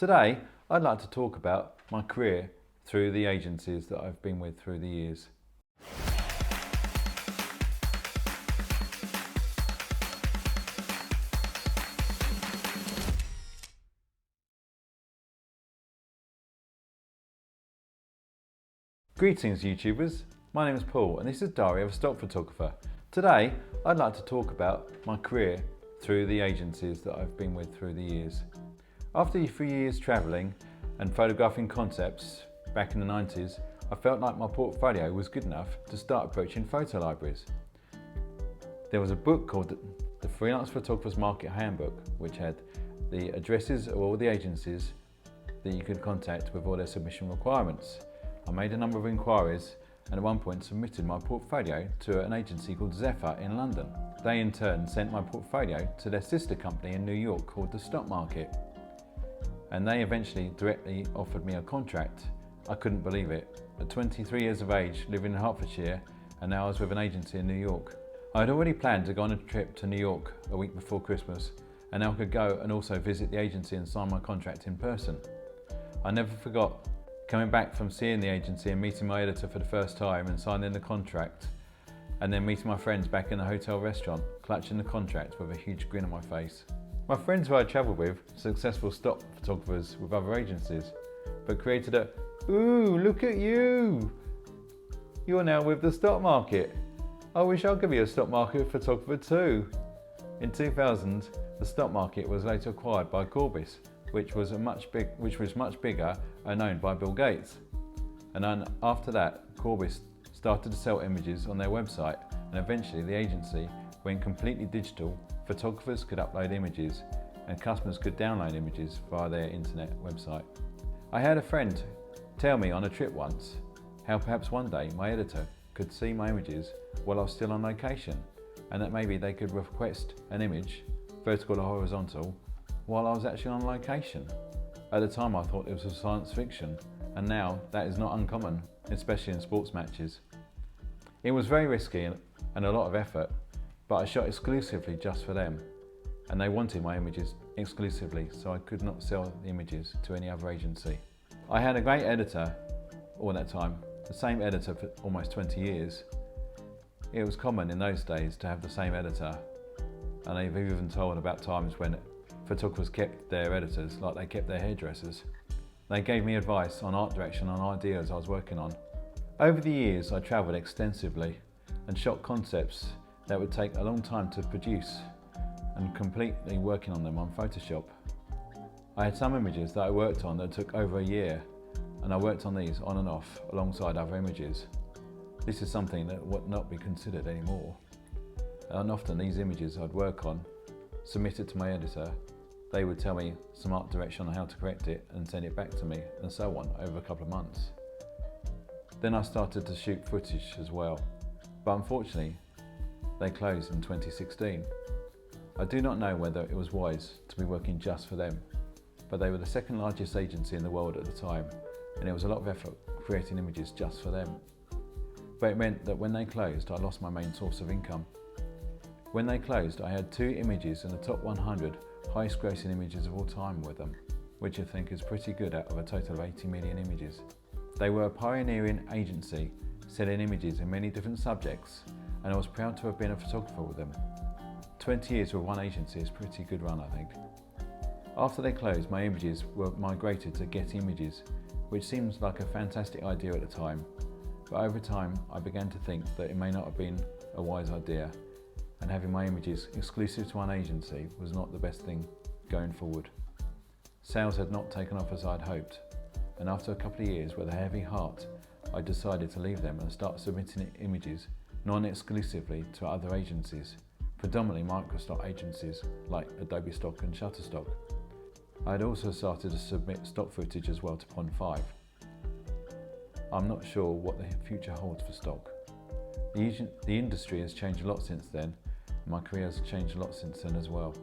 Today, I'd like to talk about my career through the agencies that I've been with through the years. Greetings YouTubers, my name is Paul and this is Diary of a Stock Photographer. Today, I'd like to talk about my career through the agencies that I've been with through the years. After a few years travelling and photographing concepts back in the 90s, I felt like my portfolio was good enough to start approaching photo libraries. There was a book called the Freelance Photographer's Market Handbook, which had the addresses of all the agencies that you could contact with all their submission requirements. I made a number of inquiries and at one point submitted my portfolio to an agency called Zefa in London. They in turn sent my portfolio to their sister company in New York called the Stock Market. And they eventually directly offered me a contract. I couldn't believe it. At 23 years of age, living in Hertfordshire, and now I was with an agency in New York. I had already planned to go on a trip to New York a week before Christmas, and now I could go and also visit the agency and sign my contract in person. I never forgot coming back from seeing the agency and meeting my editor for the first time and signing the contract, and then meeting my friends back in the hotel restaurant, clutching the contract with a huge grin on my face. My friends who I travelled with, successful stock photographers with other agencies, but created a, "Ooh, look at you! You're now with the stock market. I wish I could be a stock market photographer too." In 2000, the stock market was later acquired by Corbis, which was much bigger and owned by Bill Gates. And then after that, Corbis started to sell images on their website, and eventually the agency went completely digital. Photographers could upload images and customers could download images via their internet website. I had a friend tell me on a trip once how perhaps one day my editor could see my images while I was still on location, and that maybe they could request an image, vertical or horizontal, while I was actually on location. At the time I thought it was science fiction, and now that is not uncommon, especially in sports matches. It was very risky and a lot of effort, but I shot exclusively just for them, and they wanted my images exclusively, so I could not sell the images to any other agency. I had a great editor all that time, the same editor for almost 20 years. It was common in those days to have the same editor, and they've even told about times when photographers kept their editors like they kept their hairdressers. They gave me advice on art direction and ideas I was working on. Over the years I travelled extensively and shot concepts that would take a long time to produce, and completely working on them on Photoshop. I had some images that I worked on that took over a year, and I worked on these on and off alongside other images. This is something that would not be considered anymore. And often these images I'd work on, submit it to my editor, they would tell me some art direction on how to correct it and send it back to me, and so on over a couple of months. Then I started to shoot footage as well, but unfortunately they closed in 2016. I do not know whether it was wise to be working just for them, but they were the second largest agency in the world at the time, and it was a lot of effort creating images just for them. But it meant that when they closed, I lost my main source of income. When they closed, I had 2 images in the top 100 highest grossing images of all time with them, which I think is pretty good out of a total of 80 million images. They were a pioneering agency, selling images in many different subjects, and I was proud to have been a photographer with them. 20 years with one agency is a pretty good run, I think. After they closed, my images were migrated to Getty Images, which seems like a fantastic idea at the time, but over time I began to think that it may not have been a wise idea, and having my images exclusive to one agency was not the best thing going forward. Sales had not taken off as I'd hoped, and after a couple of years with a heavy heart, I decided to leave them and start submitting images non-exclusively to other agencies, predominantly microstock agencies like Adobe Stock and Shutterstock. I had also started to submit stock footage as well to Pond 5. I'm not sure what the future holds for stock. The industry has changed a lot since then, and my career has changed a lot since then as well.